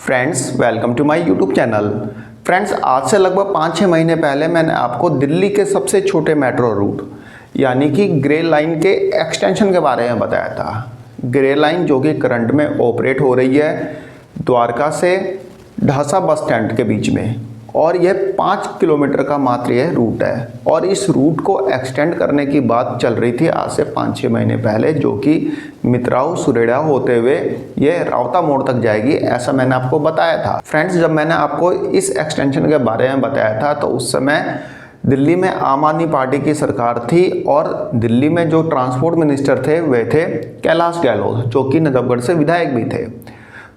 Friends welcome to my YouTube channel. Friends आज से लगभग 5-6 महीने पहले मैंने आपको दिल्ली के सबसे छोटे मेट्रो रूट यानी कि ग्रे लाइन के एक्सटेंशन के बारे में बताया था। ग्रे लाइन जो कि करंट में ऑपरेट हो रही है द्वारका से ढासा बस स्टैंड के बीच में, और यह 5 किलोमीटर का मात्र यह रूट है। और इस रूट को एक्सटेंड करने की बात चल रही थी आज से 5-6 महीने पहले, जो कि मित्राऊ सुरेड़ा होते हुए ये रावता मोड़ तक जाएगी, ऐसा मैंने आपको बताया था। फ्रेंड्स जब मैंने आपको इस एक्सटेंशन के बारे में बताया था तो उस समय दिल्ली में आम आदमी पार्टी की सरकार थी और दिल्ली में जो ट्रांसपोर्ट मिनिस्टर थे वे थे कैलाश गहलोत, जो कि नजफगढ़ से विधायक भी थे।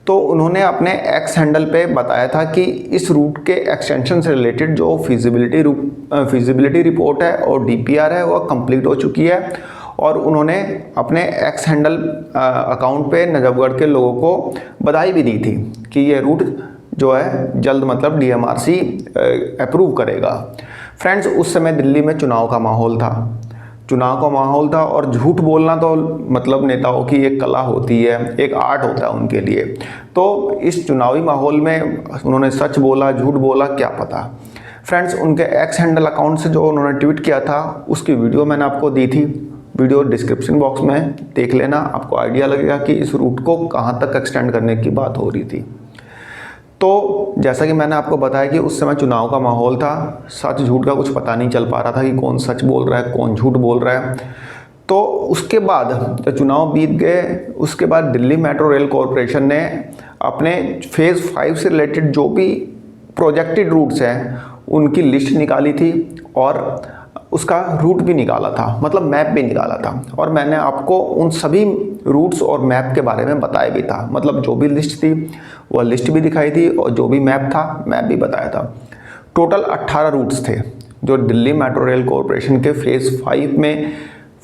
तो उन्होंने अपने एक्स हैंडल पे बताया था कि इस रूट के एक्सटेंशन से रिलेटेड जो फिजिबिलिटी रिपोर्ट है और डीपीआर है वह कंप्लीट हो चुकी है। और उन्होंने अपने एक्स हैंडल अकाउंट पे नजफगढ़ के लोगों को बधाई भी दी थी कि ये रूट जो है जल्द मतलब डीएमआरसी अप्रूव करेगा। फ्रेंड्स उस समय दिल्ली में चुनाव का माहौल था और झूठ बोलना तो मतलब नेताओं की एक कला होती है, एक आर्ट होता है उनके लिए। तो इस चुनावी माहौल में उन्होंने सच बोला झूठ बोला क्या पता। फ्रेंड्स उनके एक्स हैंडल अकाउंट से जो उन्होंने ट्वीट किया था उसकी वीडियो मैंने आपको दी थी, वीडियो डिस्क्रिप्शन बॉक्स में देख लेना, आपको आइडिया लगेगा कि इस रूट को कहाँ तक एक्सटेंड करने की बात हो रही थी। तो जैसा कि मैंने आपको बताया कि उस समय चुनाव का माहौल था, सच झूठ का कुछ पता नहीं चल पा रहा था कि कौन सच बोल रहा है कौन झूठ बोल रहा है। तो उसके बाद जब चुनाव बीत गए उसके बाद दिल्ली मेट्रो रेल कॉरपोरेशन ने अपने फेज़ 5 से रिलेटेड जो भी प्रोजेक्टेड रूट्स हैं उनकी लिस्ट निकाली थी और उसका रूट भी निकाला था, मतलब मैप भी निकाला था। और मैंने आपको उन सभी रूट्स और मैप के बारे में बताया भी था, मतलब जो भी लिस्ट थी वह लिस्ट भी दिखाई थी और जो भी मैप था मैप भी बताया था। टोटल 18 रूट्स थे जो दिल्ली मेट्रो रेल कॉरपोरेशन के फेज़ 5 में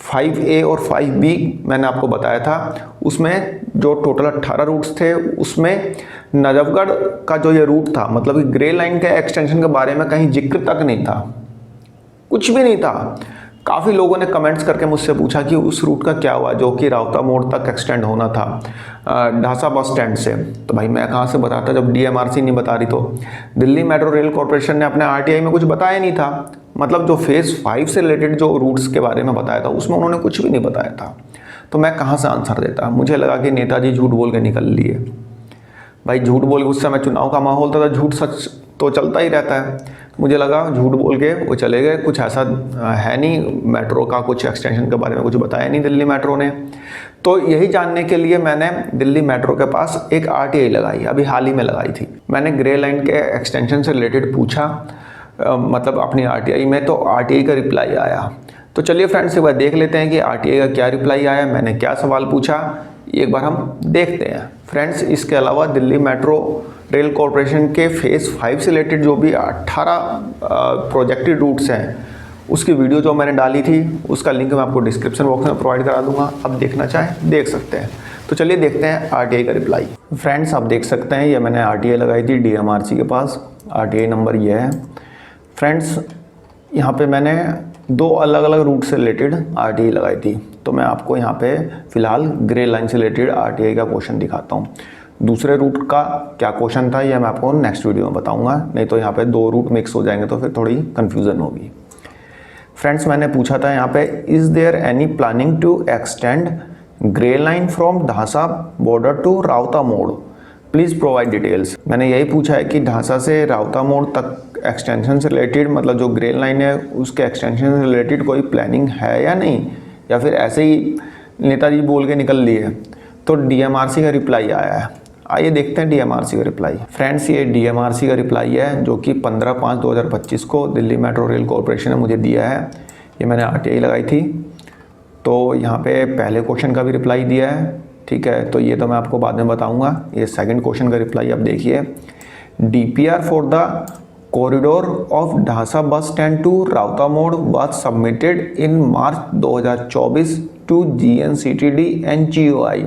5A और 5B मैंने आपको बताया था। उसमें जो टोटल 18 रूट्स थे उसमें नजफगढ़ का जो ये रूट था, मतलब कि ग्रे लाइन के एक्सटेंशन के बारे में कहीं जिक्र तक नहीं था, कुछ भी नहीं था। काफ़ी लोगों ने कमेंट्स करके मुझसे पूछा कि उस रूट का क्या हुआ जो कि रावता मोड़ तक एक्सटेंड होना था ढासा बस स्टैंड से। तो भाई मैं कहाँ से बताता जब डीएमआरसी नहीं बता रही। तो दिल्ली मेट्रो रेल कॉरपोरेशन ने अपने आरटीआई में कुछ बताया नहीं था, मतलब जो फेज़ 5 से रिलेटेड जो रूट्स के बारे में बताया था उसमें उन्होंने कुछ भी नहीं बताया था। तो मैं कहाँ से आंसर देता, मुझे लगा कि नेताजी झूठ बोल के निकल लिए। भाई झूठ बोल के उस समय चुनाव का माहौल था तो झूठ सच तो चलता ही रहता है। मुझे लगा झूठ बोल के वो चले गए, कुछ ऐसा है नहीं, मेट्रो का कुछ एक्सटेंशन के बारे में कुछ बताया नहीं दिल्ली मेट्रो ने। तो यही जानने के लिए मैंने दिल्ली मेट्रो के पास एक आरटीआई लगाई, अभी हाल ही में लगाई थी। मैंने ग्रे लाइन के एक्सटेंशन से रिलेटेड पूछा मतलब अपनी आरटीआई में, तो आरटीआई का रिप्लाई आया। तो चलिए फ्रेंड्स एक बार देख लेते हैं कि आरटीआई का क्या रिप्लाई आया, मैंने क्या सवाल पूछा, एक बार हम देखते हैं। फ्रेंड्स इसके अलावा दिल्ली मेट्रो रेल कॉरपोरेशन के फेज़ 5 से रिलेटेड जो भी 18 प्रोजेक्टेड रूट्स हैं उसकी वीडियो जो मैंने डाली थी उसका लिंक मैं आपको डिस्क्रिप्शन बॉक्स में प्रोवाइड करा दूंगा, अब देखना चाहें देख सकते हैं। तो चलिए देखते हैं आरटीआई का रिप्लाई। फ्रेंड्स आप देख सकते हैं ये मैंने आरटीआई लगाई थी डीएमआरसी के पास, आरटीआई नंबर ये है। फ्रेंड्स यहाँ पे मैंने 2 अलग अलग रूट से रिलेटेड आरटीआई लगाई थी। तो मैं आपको यहाँ पे फ़िलहाल ग्रे लाइन से रिलेटेड आरटीआई का क्वेश्चन दिखाता हूँ। दूसरे रूट का क्या क्वेश्चन था यह मैं आपको नेक्स्ट वीडियो में बताऊंगा, नहीं तो यहाँ पे 2 रूट मिक्स हो जाएंगे तो फिर थोड़ी कन्फ्यूज़न होगी। फ्रेंड्स मैंने पूछा था यहाँ पे is there any planning to extend grey line from Dhansa border to Rawta Mor, please provide details. मैंने यही पूछा है कि ढासा से रावता मोड़ तक एक्सटेंशन से रिलेटेड, मतलब जो ग्रे लाइन है उसके एक्सटेंशन से रिलेटेड कोई प्लानिंग है या नहीं, या फिर ऐसे ही नेताजी बोल के निकल लिए। तो डीएमआरसी का रिप्लाई आया है, आइए देखते हैं डीएमआरसी का रिप्लाई। फ्रेंड्स ये डीएमआरसी का रिप्लाई है जो कि 15/5/2025 को दिल्ली मेट्रो रेल कॉरपोरेशन ने मुझे दिया है। ये मैंने आरटीआई लगाई थी। तो यहाँ पे पहले क्वेश्चन का भी रिप्लाई दिया है, ठीक है, तो ये तो मैं आपको बाद में बताऊँगा। ये सेकंड क्वेश्चन का रिप्लाई आप देखिए, DPR for the corridor of Dhansa bus stand to Rawta Mor was submitted in March 2024 to GNCTD NGOI।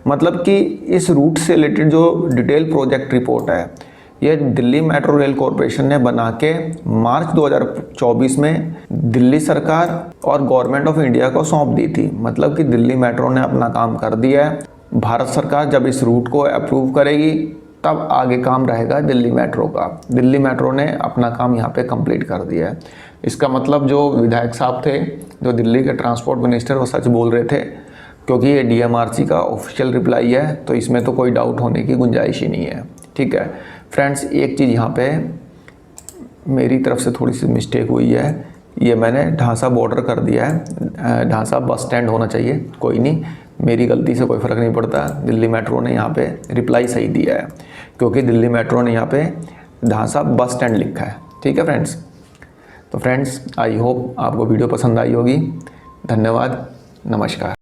मतलब कि इस रूट से रिलेटेड जो डिटेल प्रोजेक्ट रिपोर्ट है ये दिल्ली मेट्रो रेल कॉरपोरेशन ने बना के मार्च 2024 में दिल्ली सरकार और गवर्नमेंट ऑफ इंडिया को सौंप दी थी। मतलब कि दिल्ली मेट्रो ने अपना काम कर दिया है, भारत सरकार जब इस रूट को अप्रूव करेगी तब आगे काम रहेगा दिल्ली मेट्रो का। दिल्ली मेट्रो ने अपना काम यहाँ पे कंप्लीट कर दिया है। इसका मतलब जो विधायक साहब थे, जो दिल्ली के ट्रांसपोर्ट मिनिस्टर, वो सच बोल रहे थे, क्योंकि ये DMRC का ऑफिशियल रिप्लाई है, तो इसमें तो कोई डाउट होने की गुंजाइश ही नहीं है। ठीक है फ्रेंड्स, एक चीज़ यहाँ पे मेरी तरफ से थोड़ी सी मिस्टेक हुई है, ये मैंने ढांसा बॉर्डर कर दिया है, ढांसा बस स्टैंड होना चाहिए। कोई नहीं, मेरी गलती से कोई फ़र्क नहीं पड़ता। दिल्ली मेट्रो ने यहाँ पे रिप्लाई सही दिया है, क्योंकि दिल्ली मेट्रो ने यहाँ पे ढांसा बस स्टैंड लिखा है। ठीक है फ्रेंड्स, तो फ्रेंड्स आई होप आपको वीडियो पसंद आई होगी। धन्यवाद, नमस्कार।